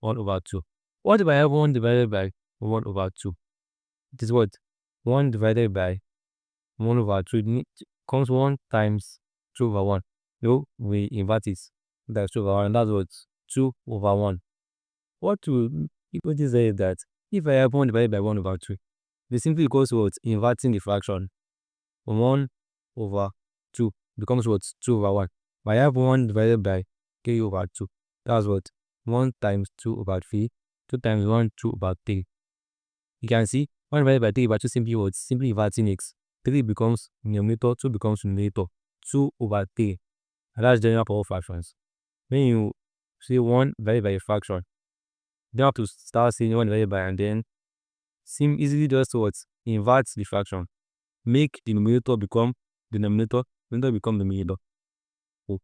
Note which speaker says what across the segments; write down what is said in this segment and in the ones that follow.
Speaker 1: 1 over 2. What if I have 1 divided by 1 over 2? It is what? 1 divided by 1 over 2. It comes 1 times 2 over 1. No, we invert it. That's 2 over 1. That's what? 2 over 1. What is say that if I have 1 divided by 1 over 2, this simply equals to what? Inverting the fraction. 1 over 2 becomes what? 2 over 1. But I have 1 divided by 3 over 2. That's what? 1 times 2 over 3. 2 times 1, 2 over 3. You can see 1 divided by 3 over 2 simply what? Simply inverting it. 3 becomes numerator, 2 becomes numerator. 2 over 3. And that's general power fractions. When you say 1 divided by a fraction, you don't have to start saying 1 divided by and then easily just what? Invert the fraction. Make the numerator become denominator, denominator become numerator. So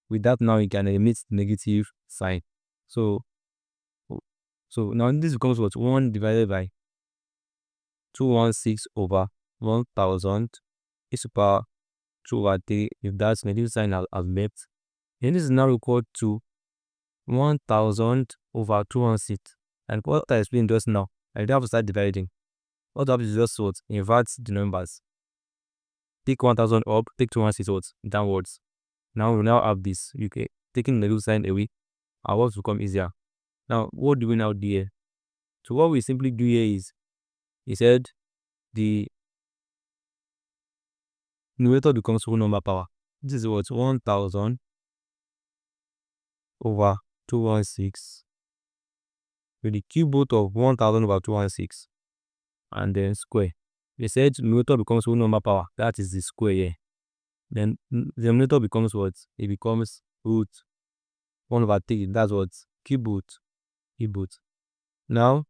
Speaker 1: with that now you can emit negative sign. So now this becomes what? 1 divided by 216 over 1000 is to power 2 over 3 if that's negative sign has left. And this is now equal to 1000 over 216. And what I explained just now, I don't have to start dividing. What I have to do is just what? Invert the numbers. Take 1000 up, take 216 what? Downwards. Now we now have this. Okay, taking the negative sign away, our work will become easier. Now, what do we now do here? So what we simply do here is, he said the numerator becomes whole number power. This is what? 1000 over 216 with the cube root of 1000 over 216 and then square. They said numerator becomes whole number power. That is the square here. Then the denominator becomes what? It becomes root 1 over 3. That's what? Cube root. Cube root. Now,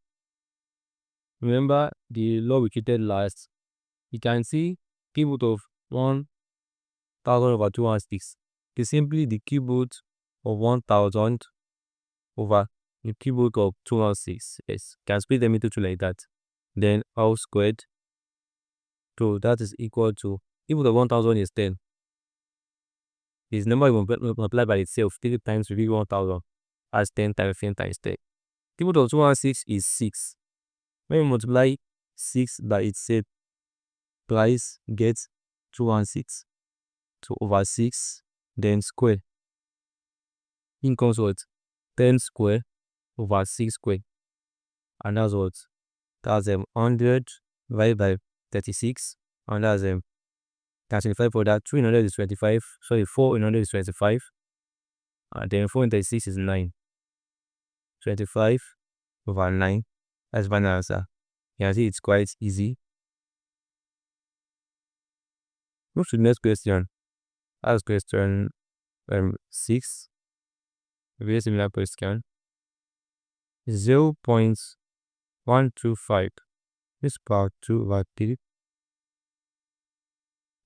Speaker 1: remember the law we treated last. You can see cube root of 1000 over 216 is simply the cube root of 1000 over the cube root of 216. Yes, you can split them into 2 like that. Then all squared. So that is equal to, cube root of 1000 is 10. This number will multiply by itself 3 times 1000 as 10 times 10 times 10. Cube root of 216 is 6. When we multiply 6 by itself, twice gets 216. So over 6, then square. In comes what? 10 square over 6 square. And that's what? That's 100 divided by 36. And that's 25 for that. 300 is 25. Sorry, 400 is 25. And then 436 is 9. 25 over 9. That's my answer. You can see it's quite easy. Move to the next question. That's question 6. Very similar question. 0.125 is power 2 over 3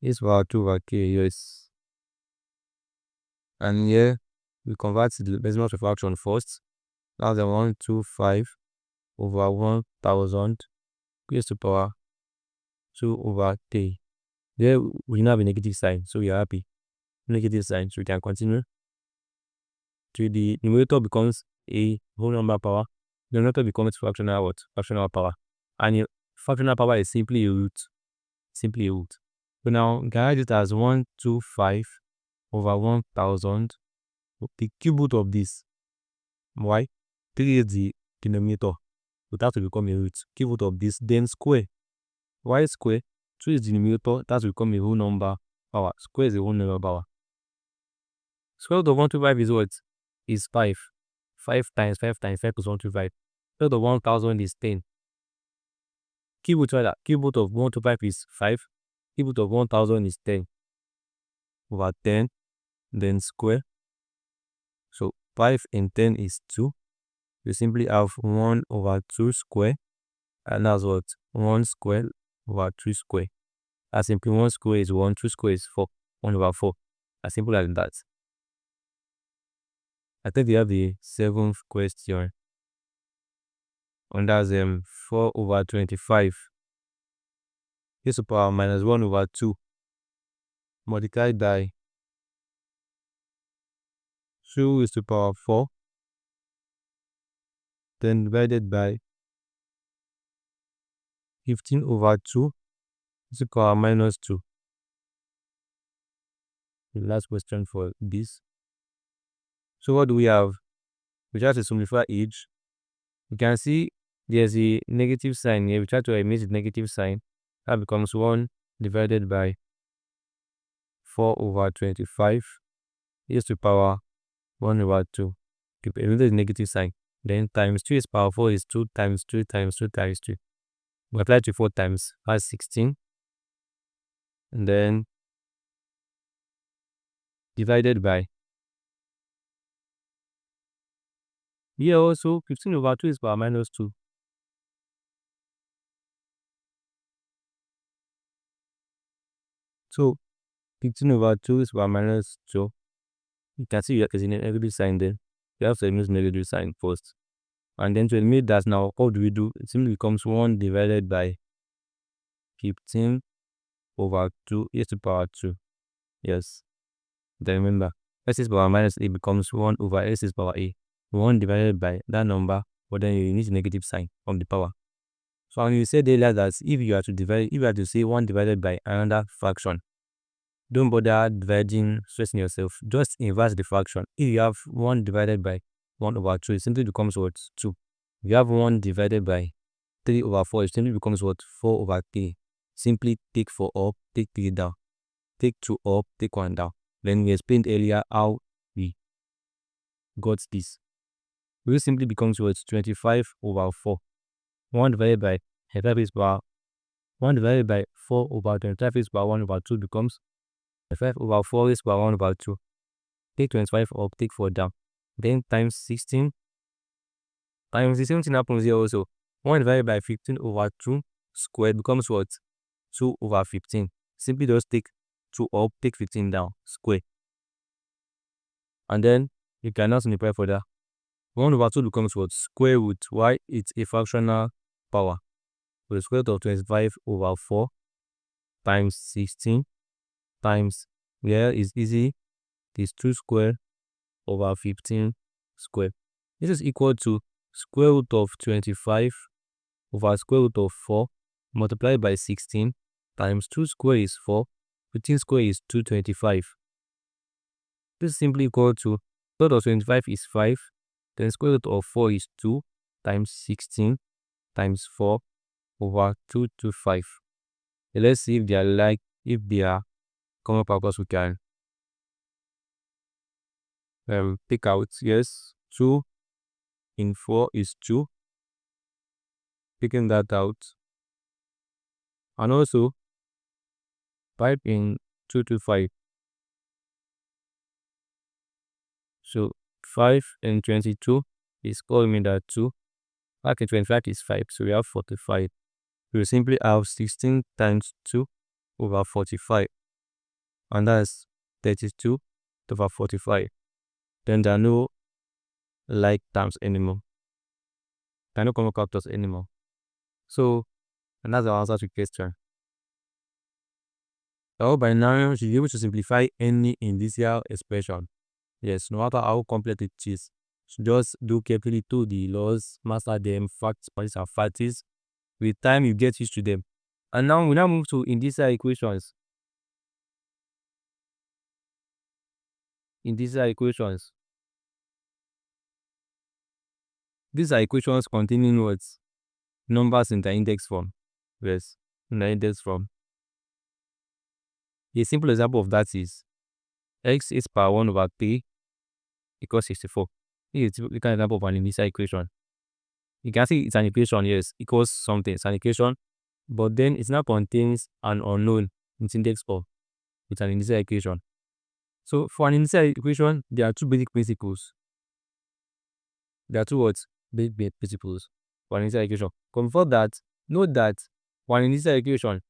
Speaker 1: is power 2 over k, yes. And here we convert to the decimal fraction first. That's 125 over 1000 raised to power 2 over 3. There we now have a negative sign, so we are happy. Negative sign, so we can continue. To the numerator becomes a whole number power. The numerator becomes fractional what? Fractional power. And fractional power is simply a root. Simply a root. So now we can write it as 125 over 1000. The cube root of this. Why? 3 is the denominator. So that will become a root. Cube root of this, then square. Why square? 2 is the numerator. That will become a whole number power. Square is a whole number power. Square root of 125 is what? Is 5. 5 times 5 times 5 plus 125. Square root of 1000 is 10. Cube root of 125 is 5. Cube root of 1000 is 10 over 10, then square. So 5 and 10 is 2. We simply have 1 over 2 square, and that's what? 1 square over 2 square. As simply 1 square is 1, 2 square is 4, 1 over 4. As simple as that. I think we have the 7th question. And that's 4 over 25 is to power minus 1 over 2 multiplied by 2 is to power 4 then divided by 15/2 is equal to minus 2. The last question for this. So what do we have? We try to simplify each. You can see there's a negative sign here. We try to omit the negative sign. That becomes 1 divided by 4/25 is to the power 1/2. Keep the negative sign. Then times 2 is to the power 4 is 2 times 2 times 2 times 2. We apply to 4 times, that's 16. And then divided by, here also 15/2 is power minus 2. So 15/2 is power minus 2. You can see there's a negative sign there. You have to remove the negative sign first. And then to eliminate that now, what do we do? It simply becomes 1 divided by 15/2 is to the power 2. Yes. Then remember, s is power minus a becomes 1 over s is power a. 1 divided by that number, but then you need the negative sign from the power. So when you said earlier that if you are to say 1 divided by another fraction, don't bother dividing, stressing yourself. Just inverse the fraction. If you have 1 divided by 1/2, it simply becomes what? 2. If you have 1 divided by 3/4, it simply becomes what? 4/3. Simply take 4 up, take 3 down. Take 2 up, take 1 down. Then we explained earlier how we got this. It simply becomes what? 25/4. 1 divided by 5 is power 1 divided by 4/25 is power 1/2 becomes 5/4 is power 1/2. Take 25 up, take 4 down. Then times 16. Times the same thing happens here also. 1 divided by 15/2 squared becomes what? 2/15. Simply just take 2 up, take 15 down, square. And then you can now simplify further. 1/2 becomes what? Square root. Why? It's a fractional power. So the square root of 25/4 times 16 times, here is easy, it is 2 square over 15 square. This is equal to square root of 25 over square root of 4 multiplied by 16 times 2 square is 4, 15 square is 225. This is simply equal to square root of 25 is 5, then square root of 4 is 2 times 16 times 4 over 225. Let's see if they are like, if they are common factors we can pick out. Yes, 2 in 4 is 2. Picking that out. And also 5 in 2 to 5. So 5 in 22 is calling me that 2. 5 in 25 is 5. So we have 45. We will simply have 16 times 2 over 45. And that's 32 over 45. Then there are no like terms anymore. There are no common factors anymore. So, and that's the answer to the question. I hope by now you should be able to simplify any indicial expression. Yes, no matter how complex it is. So just do carefully to the laws, master them, facts, points, and facts. With time, you get used to them. And now we now move to indicial equations. Indicial equations. These are equations containing words, numbers in the index form. Yes, in the index form. A simple example of that is x is power 1/3 equals 64. This is the kind of example of an indicial equation. You can see it's an equation, yes, equals something. It's an equation, but then it now contains an unknown in its index form. It's an indicial equation. So for an indicial equation, there are two basic principles. There are two words, basic principles for an indicial equation. Before that, note that for an indicial equation,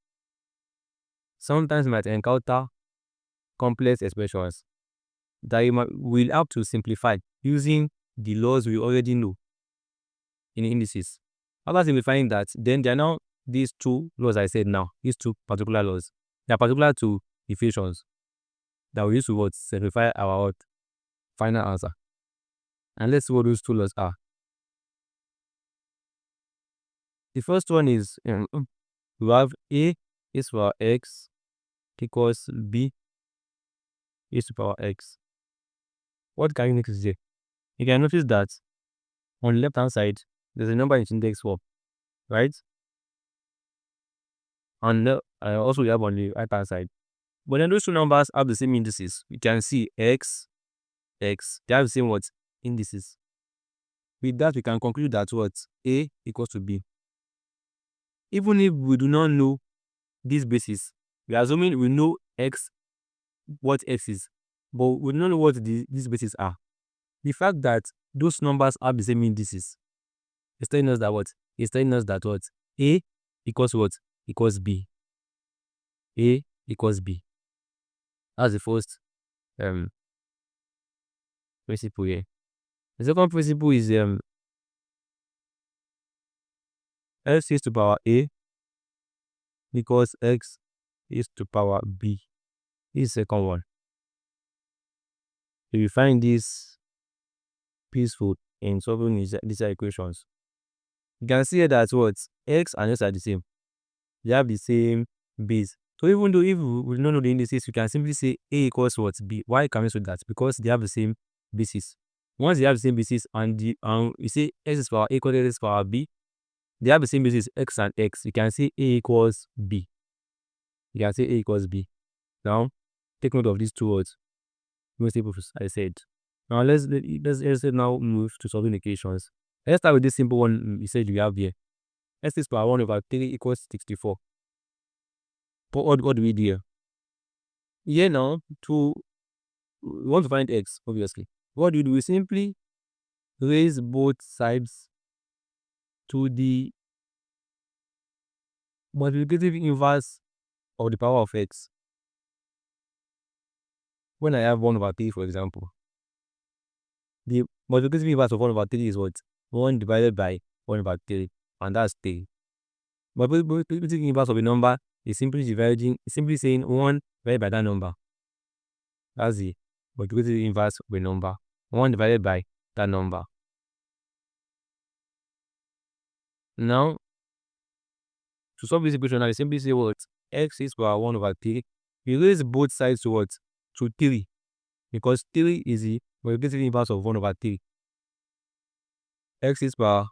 Speaker 1: sometimes you might encounter complex expressions that you will have to simplify using the laws we already know in indices. After simplifying that, then there are now these two laws I said now, these two particular laws. They are particular to equations that we use to simplify our final answer. And let's see what those two laws are. The first one is we have a is to power x equals b is to power x. What can you notice there? You can notice that on the left hand side there's a number in index form, right? And also we have on the right hand side. But then those two numbers have the same indices. We can see x, they have the same what? Indices. With that, we can conclude that what? A equals to b. Even if we do not know this basis, we are assuming we know x, what x is, but we do not know what these bases are. The fact that those numbers have the same indices is telling us that what? It's telling us that what? A equals what? Equals b. A equals b. That's the first principle here. The second principle is x is to power a because x is to power b. This is the second one. So you find this peaceful in solving these equations. You can see here that what? X and x are the same. They have the same base. So even though if we don't know the indices, we can simply say a equals what? B. Why can we say that? Because they have the same basis. Once they have the same basis and we say x is power a equals x is power b, they have the same basis x and x. You can say a equals b. You can say a equals b. Now take note of these two words. Most people, I said. Now let's now move to solving equations. Let's start with this simple one we said we have here. X is power 1 over 3 equals 64. But what do we do here? Here now, we want to find x, obviously. What do we do? We simply raise both sides to the multiplicative inverse of the power of x. When I have 1 over 3, for example, the multiplicative inverse of 1 over 3 is what? 1 divided by 1 over 3, and that's 3. But multiplicative inverse of a number is simply saying 1 divided by that number. That's the multiplicative inverse of a number. 1 divided by that number. Now, to solve this equation, I simply say what? X is power 1 over 3. We raise both sides to what? To 3. Because 3 is the multiplicative inverse of 1 over 3. X is power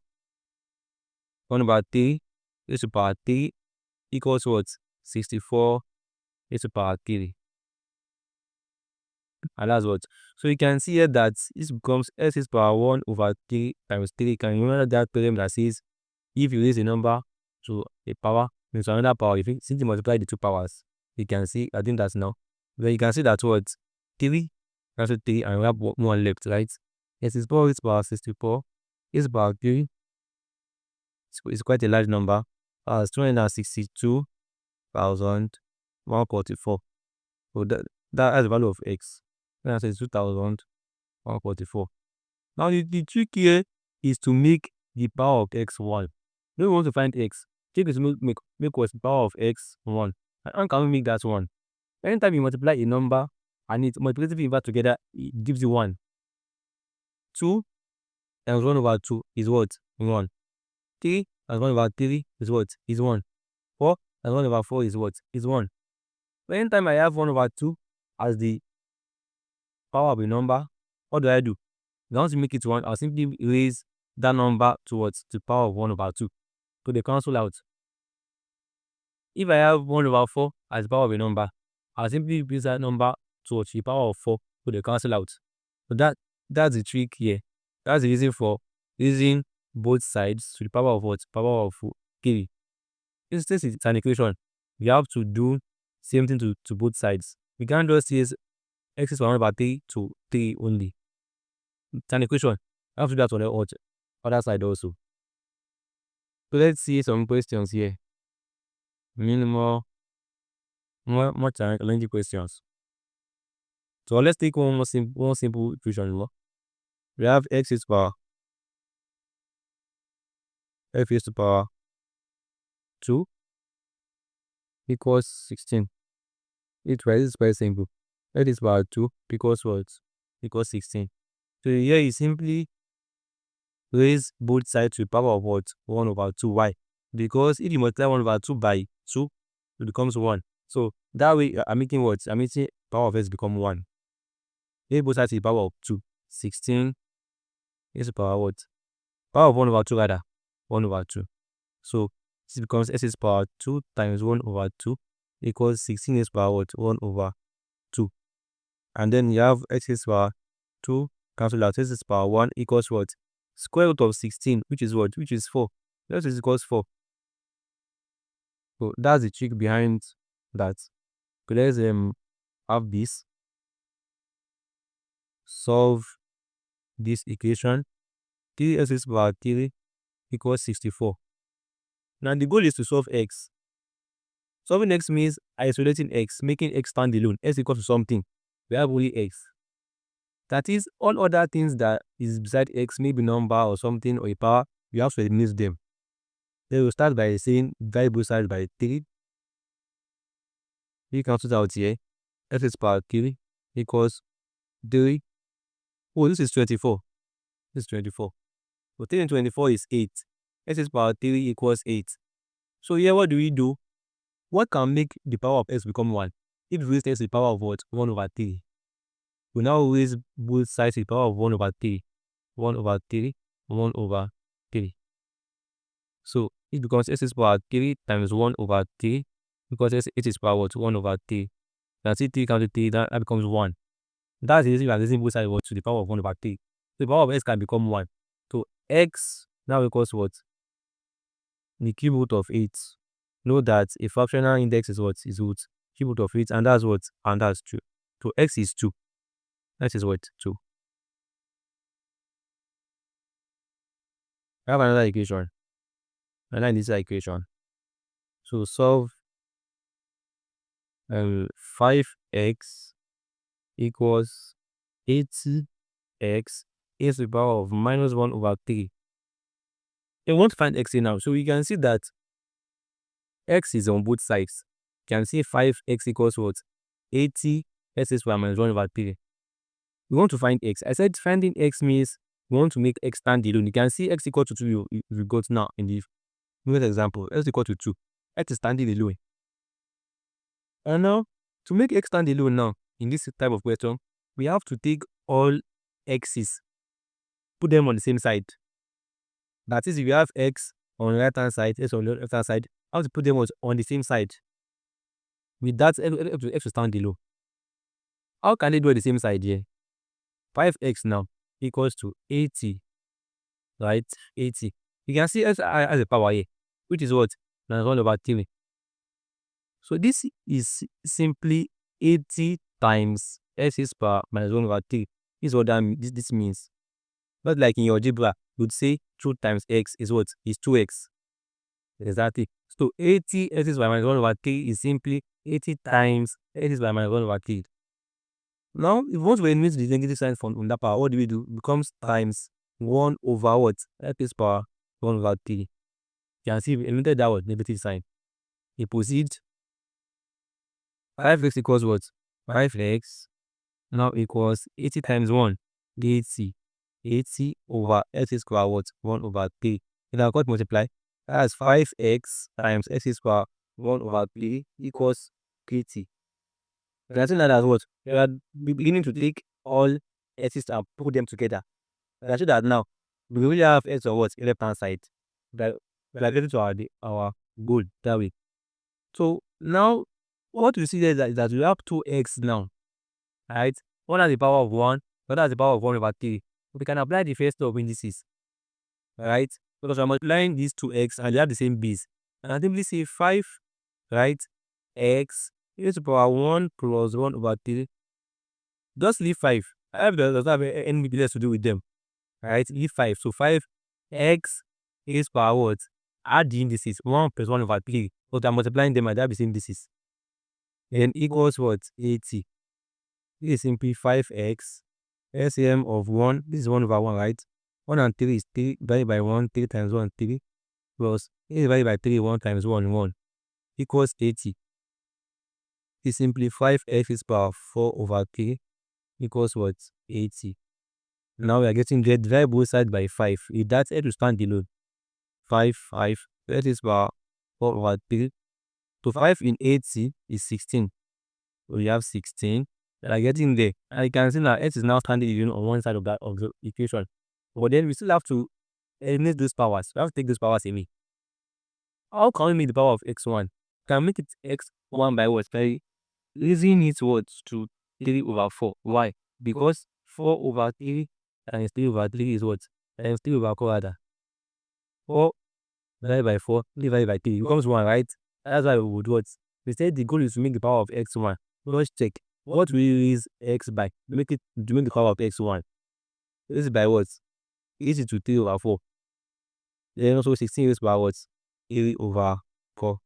Speaker 1: 1 over 3 is to power 3 equals what? 64 is to power 3. And that's what. So you can see here that this becomes x is power 1 over 3 times 3. Can you remember that theorem that says if you raise a number to a power into another power, if you simply multiply the two powers, you can see, I think that's now. Then you can see that what? 3 cancel 3 and we have 1 left, right? X is power 64 is power 3. It's quite a large number. It's 262,144. So that has the value of x. 262,144. Now the trick here is to make the power of x 1. When we want to find x, trick is to make what the power of x 1. And how can we make that 1? Anytime you multiply a number and its multiplicative inverse together, it gives you 1. 2 times 1 over 2 is what? 1. 3 times 1 over 3 is what? Is 1. 4 times 1 over 4 is what? Is 1. So anytime I have 1 over 2 as the power of a number, what do? If I want to make it 1, I'll simply raise that number towards the power of 1 over 2. So they cancel out. If I have 1 over 4 as the power of a number, I'll simply raise that number towards the power of 4. So they cancel out. So that's the trick here. That's the reason for raising both sides to the power of what? Power of 3. Since it's an equation, we have to do same thing to both sides. We can't just use x is 1 over 3 to 3 only. It's an equation. I have to do that on the other side also. So let's see some questions here. More challenging questions. So let's take one simple equation. We have x is power f is to power 2 equals 16. It's very simple. F is power 2 equals what? Equals 16. So here you simply raise both sides to the power of what? 1 over 2. Why? because if you multiply 1 over 2 by 2, it becomes 1. So that way I'm making what? I'm making power of x become 1. If both sides to the power of 2, 16 is the power what? Power of 1 over 2 rather. 1 over 2. So this becomes s is power 2 times 1 over 2 equals 16 is power what? 1 over 2. And then you have x is power 2 cancel out. S is power 1 equals what? Square root of 16, which is what? Which is 4. That is equals 4. So that's the trick behind that. So let's have this. Solve this equation. 3x is power 3 equals 64. Now the goal is to solve x. Solving x means isolating x, making x stand alone. X equals to something. We have only x. That is, all other things that is beside x, maybe number or something or a power, you have to eliminate them. Then we'll start by saying divide both sides by 3. We cancel out here. X is power 3 equals 3. Oh, this is 24. This is 24. So 3 and 24 is 8. X is power 3 equals 8. So here what do we do? What can make the power of x become 1? If we raise x to the power of what? 1 over 3. We now raise both sides to the power of 1 over 3. 1 over 3, 1 over 3. So it becomes x is power 3 times 1 over 3 because it is power what? 1 over 3. Now see 3 comes to 3, that becomes 1. That's the reason we are raising both sides to the power of 1 over 3. So the power of x can become 1. So x now equals what? The cube root of 8. Know that a fractional index is what? Is root. Cube root of 8, and that's what? And that's 2. So x is 2. That is what? 2. I have another equation. And then this equation. So solve 5x equals 80x is the power of minus 1 over 3. We want to find x now. So we can see that x is on both sides. You can see 5x equals what? 80 x is minus 1 over 3. We want to find x. I said finding x means we want to make x stand alone. You can see x equal to 2 we got now in the first example. X equal to 2. X is standing alone. And now, to make x stand alone now, in this type of question, we have to take all x's, put them on the same side. That is, if you have x on the right hand side, x on the left hand side, I have to put them on the same side. With that, x will stand alone. How can they do at the same side here? 5x now equals to 80, right? 80. You can see x as a power here, which is what? Minus 1 over 3. So this is simply 80 times x is power minus 1 over 3. This is what this means. Not like in your algebra, you would say 2 times x is what? Is 2x. Exactly. So 80 x is minus 1 over 3 is simply 80 times x is minus 1 over 3. Now, if we want to eliminate the negative sign from that power, what do we do? It becomes times 1 over what? X is power 1 over 3. You can see we eliminated that word, negative sign. We proceed. 5x equals what? 5x now equals 80 times 1. 80. 80 over x is power what? 1 over 3. And I've got multiply. That's 5x times x is power 1 over 3 equals 80. And I think that as what? We are beginning to take all x's and put them together. And I see that now we really have x on what? Left hand side. That we are getting to our goal that way. So now what we see there is that we have 2x now. Right? One has the power of 1, the other has the power of 1 over 3. We can apply the first law of indices. Right? Because we're multiplying these 2x and they have the same base. And I simply say 5, right? X is to the power 1 plus 1 over 3. Just leave 5. I doesn't have any less to do with them. Right? Leave 5. So 5x is power what? Add the indices 1 plus 1 over 3. But I'm multiplying them and they have the same indices. And equals what? 80. This is simply 5x. LCM of 1. This is 1 over 1, right? 1 and 3 is 3 divided by 1. 3 times 1, 3. Plus 3 divided by 3, 1 times 1, 1. Equals 80. This is simply 5x is power 4 over 3 equals what? 80. Now we are getting the divide both sides by 5. If that's x to stand alone. 5, 5. X is power 4 over 3. So 5 in 80 is 16. So we have 16. We are getting there. And you can see that X is now standing on one side of the equation. But then we still have to eliminate those powers. We have to take those powers away. How can we make the power of x1? Can make it x1 by what? By raising it what to 3 over 4. Why? Because 4 over 3 times 3 over 3 is what? Times 3 over 4 rather. 4 divided by 4 divided by 3 becomes 1, right? That's why we would what? We said the goal is to make the power of x1. Let's check. What will we raise x by? To make the power of x1. This is by what? Raise it to 3 over 4. Then also 16 raised by what? 3 over 4.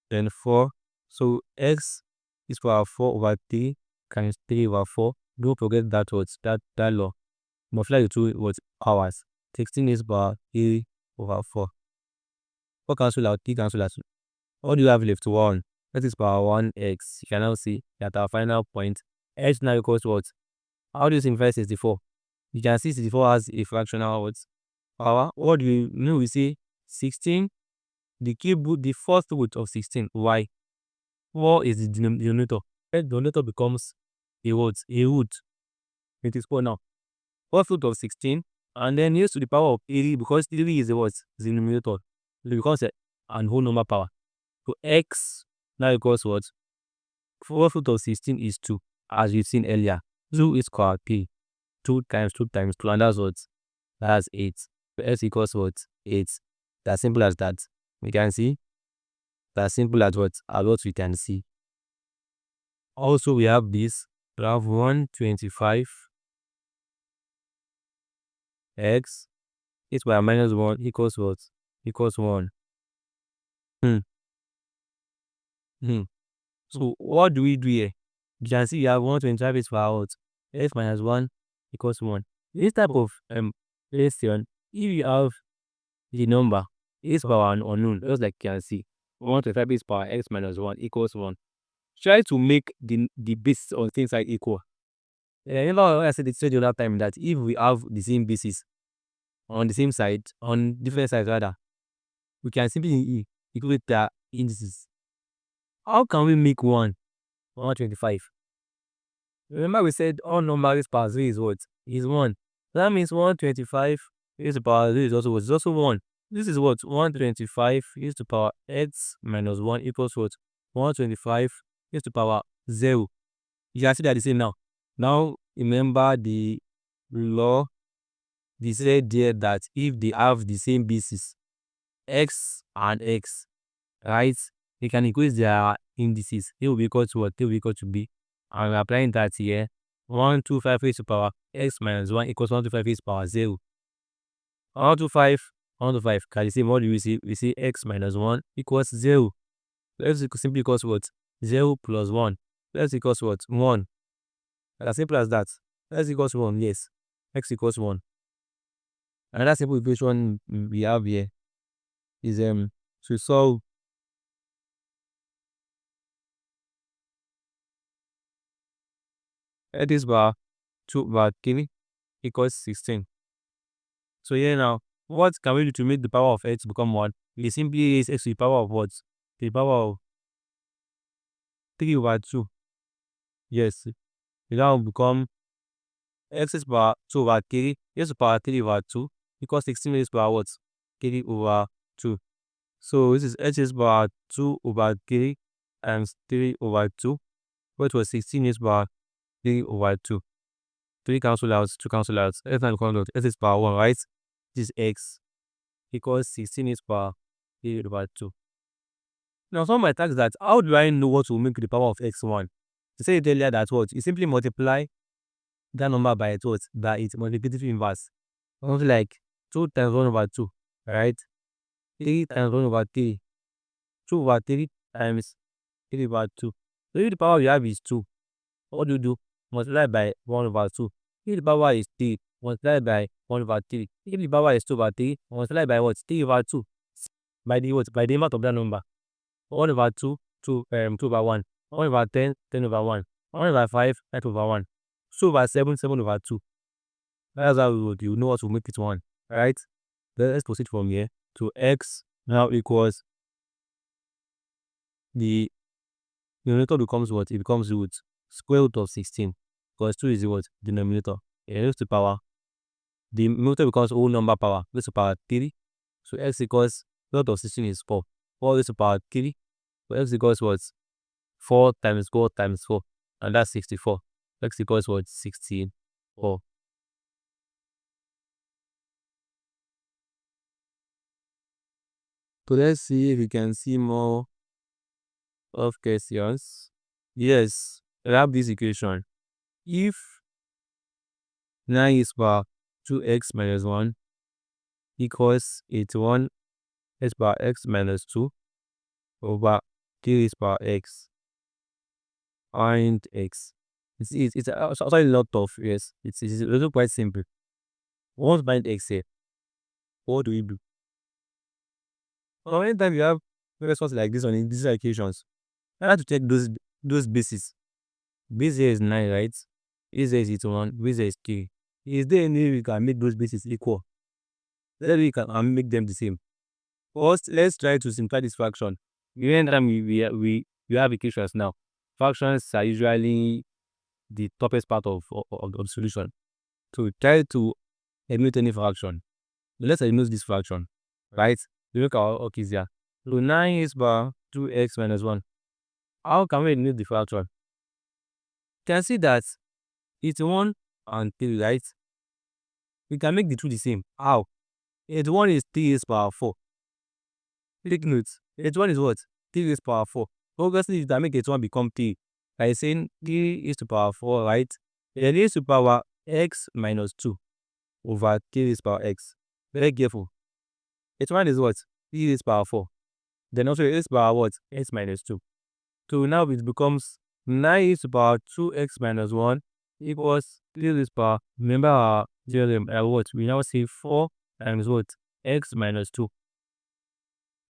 Speaker 1: Then 4. So x is power 4 over 3 times 3 over 4. Don't forget that what? That law. Multiply the two what? Powers. 16 is power 3 over 4. 4 cancel out, 3 cancel out. What do you have left? 1. That is power 1x. You can now see that our final point x now equals what? How do you simplify 64? You can see 64 has a fractional what? Power. What do you know? We say 16. The cube root, the first root of 16. Why? 4 is the denominator. The denominator becomes a what? A root. It is 4 now. First root of 16. And then raised to the power of 3 because 3 is a what? The denominator. It becomes an whole number power. So x now equals what? First root of 16 is 2, as we've seen earlier. 2 is equal to 2 times 2 times 2, and that's what? That's 8. So x equals what? 8. That's simple as that. We can see. That's simple as what? As what we can see. Also, we have this. We have 125 x is by minus 1 equals what? Equals 1. So what do we do here? You can see you have 125 is for what? X minus 1 equals 1. This type of question, if you have the number is power unknown, just like you can see, 125 is power x minus 1 equals 1. Try to make the basis on things like equal. Remember when I said the other time that if we have the same basis on the same side, on different sides rather, we can simply equate the indices. How can we make 125? Remember we said all numbers power 0 is what? Is 1. That means 125 is to power 0 is also what? Is also 1. This is what? 125 is to power x minus 1 equals what? 125 is to power 0. You can see that the same now. Now remember the law. They said there that if they have the same basis, x and x, right, they can equate their indices. A will be equal to what? A will be equal to b. And we're applying that here. 125 raised to power x minus 1 equals 125 raised to power 0. 125 can you see what do we see? We see x minus 1 equals 0. X simply equals what? 0 plus 1. X equals what? 1. As simple as that. X equals 1, yes. X equals 1. Another simple equation we have here is to solve x is power 2 over 3 equals 16. So here now, what can we do to make the power of x become 1? We simply raise x to the power of what? The power of 3 over 2. Yes. It now become x is power 2 over 3 raised to power 3 over 2 equals 16 raised to power what? 3 over 2. So this is x is power 2 over 3 times 3 over 2. What was 16 is power 3 over 2. 3 cancel out, 2 cancel out. X now becomes x is power 1, right? This is x equals 16 is power 3 over 2. Now some might ask that how do I know what will make the power of x1? To say it earlier that what? You simply multiply that number by its what? By its multiplicative inverse. Something like 2 times 1 over 2, right? 3 times 1 over 3. 2 over 3 times 3 over 2. So if the power you have is 2, what do? Multiply by 1 over 2. If the power is 3, multiply by 1 over 3. If the power is 2 over 3, multiply by what? 3 over 2. By the what? By the amount of that number. 1 over 2, 2 over 1. 1 over 10, 10 over 1. 1 over 5, 5 over 1. 2 over 7, 7 over 2. That's how you know what will make it 1. Right? Let's proceed from here to x now equals the numerator becomes what? It becomes root square root of 16 because 2 is the what? Denominator. It raised to power. The numerator becomes whole number power raised to power 3. So x equals root of 16 is 4. 4 raised to power 3. So x equals what? 4 times 4 times 4. And that's 64. X equals what? 64. So let's see if we can see more of questions. Yes, I have this equation. If 9 is power 2x minus 1 equals 81 x power x minus 2 over 3 is power x and x. It's actually a lot of, yes, it's also quite simple. Once find x here, what do we do? Well, anytime you have response like this on these equations, I have to check those bases. Base here is 9, right? Base here is 81, base here is 3. Is there any way we can make those bases equal? Then we can make them the same. First, let's try to simplify this fraction. Anytime we have equations now, fractions are usually the toughest part of the solution. So we try to eliminate any fraction. Let's eliminate this fraction, right? We make our work easier. So 9 is power 2x minus 1. How can we eliminate the fraction? You can see that it's 1 and 3, right? We can make the two the same. How? 81 is 3 raised power 4. Take note. 81 is what? 3 raised power 4. Obviously, you can make 81 become 3 by saying 3 is to power 4, right? Then is to power x minus 2 over 3 raised power x. Very careful. 81 is what? 3 raised power 4. Then also raised power what? X minus 2. So now it becomes 9 is to power 2x minus 1 equals 3 raised power. Remember our theorem, what? We now say 4 times what? X minus 2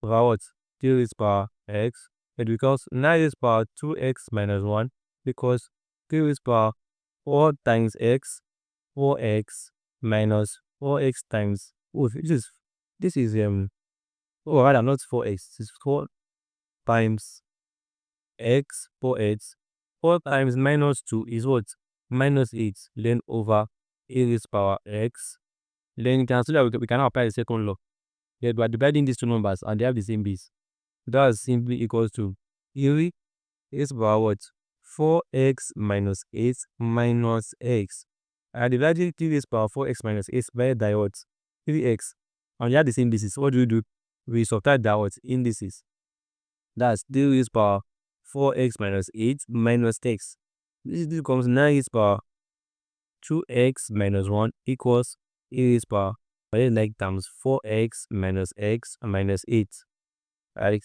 Speaker 1: over what? 3 raised power x. It becomes 9 raised power 2x minus 1 because 3 raised power 4 times x, 4x minus 4x times, this is oh rather not 4x, it's 4 times x, 4x. 4 times minus 2 is what? Minus 8, then over a raised power x. Then you can see that we can now apply the second law. Yeah, we are dividing these two numbers and they have the same base. That is simply equals to e raised power what? 4x minus 8 minus x. I divided 3 raised power 4x minus 8 by what? 3x. And you have the same basis. What do? We subtract that what? Indices. That's 3 raised power 4x minus 8 minus x. This becomes 9 raised power 2x minus 1 equals a raised power, like times 4x minus x minus 8. Right?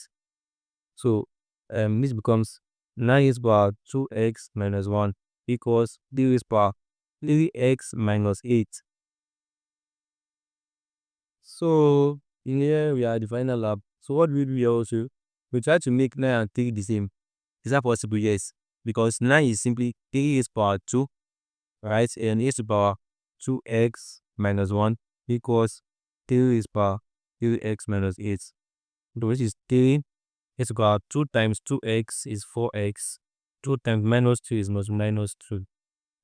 Speaker 1: So this becomes 9 raised power 2x minus 1 equals 3 raised power 3x minus 8. So in here we are the final lab. So what we do here also, we try to make 9 and 3 the same. Is that possible? Yes. Because 9 is simply 3 raised power 2, right? And raised to power 2x minus 1 equals 3 raised power 3x minus 8. So which is 3 raised to power 2 times 2x is 4x. 2 times minus 2 is minus 2.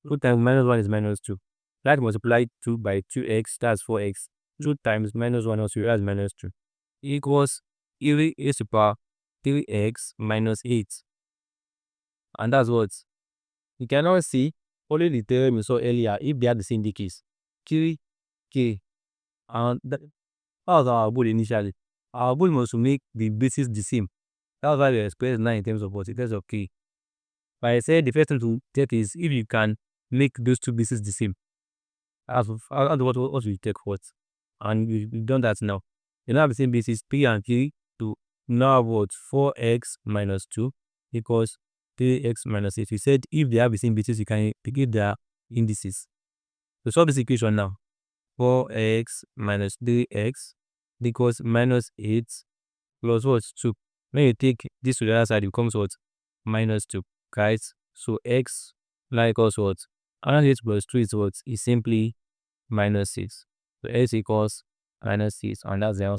Speaker 1: 2 times minus 1 is minus 2. That multiply 2 by 2x, that's 4x. 2 times minus 1 also, that's minus 2. Equals 3 raised to power 3x minus 8. And that's what you cannot see. Only the theorem we saw earlier, if they have the same decays. K, and that was our goal initially. Our goal was to make the basis the same. That's why we express 9 in terms of what? In terms of k. But I said the first thing to check is if you can make those two bases the same. As what we take what? And we've done that now. You now have the same basis, p and k, to now what? 4x minus 2 equals 3x minus 8. We said if they have the same basis, you can pick their indices. So solve this equation now. 4x minus 3x equals minus 8 plus what? 2. When you take this to the other side, it becomes what? Minus 2, right? So x now equals what? Minus 8 plus 2 is what? Is simply minus 6. So x equals minus 6, and that's the answer.